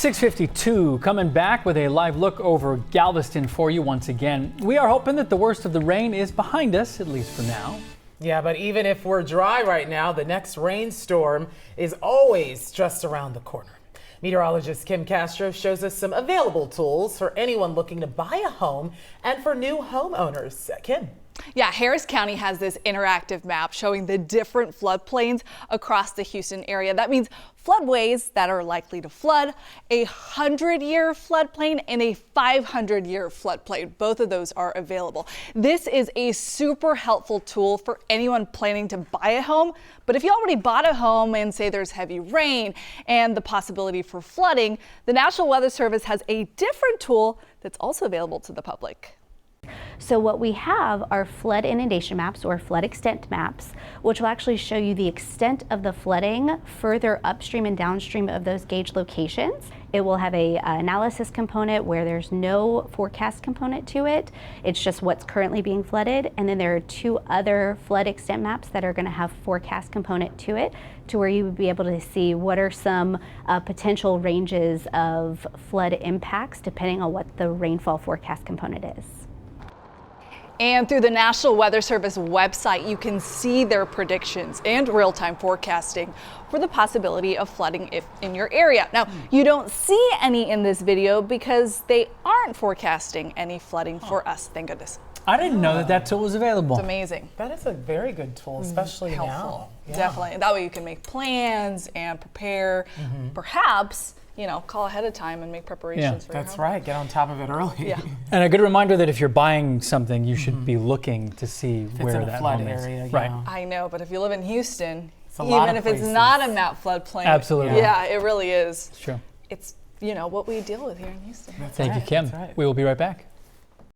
6:52 coming back with a live look over Galveston for you once again. We are hoping that the worst of the rain is behind us, at least for now. Yeah, but even if we're dry right now, the next rainstorm is always just around the corner. Meteorologist Kim Castro shows us some available tools for anyone looking to buy a home and for new homeowners. Kim. Yeah, Harris County has this interactive map showing the different floodplains across the Houston area. That means floodways that are likely to flood, a 100-year floodplain and a 500-year floodplain. Both of those are available. This is a super helpful tool for anyone planning to buy a home. But if you already bought a home and say there's heavy rain and the possibility for flooding, the National Weather Service has a different tool that's also available to the public. So what we have are flood inundation maps or flood extent maps, which will actually show you the extent of the flooding further upstream and downstream of those gauge locations. It will have a analysis component where there's no forecast component to it. It's just what's currently being flooded. And then there are two other flood extent maps that are going to have forecast component to it, to where you would be able to see what are some potential ranges of flood impacts depending on what the rainfall forecast component is. And through the National Weather Service website, you can see their predictions and real-time forecasting for the possibility of flooding in your area. Now, you don't see any in this video because they aren't forecasting any flooding for us, thank goodness. I didn't know that tool was available. It's amazing. That is a very good tool, especially Helpful. now. Yeah. Definitely. That way you can make plans and prepare, perhaps, call ahead of time and make preparations for your That's home. right. Get on top of it early. Yeah. And a good reminder that if you're buying something, you should be looking to see If it's where in a that flood home is. area, Right. yeah. I know, but if you live in Houston, a lot even of if it's places. not a map floodplain, Absolutely. yeah, it really is. It's true. It's what we deal with here in Houston. That's Thank you, right, Kim. that's right. We will be right back.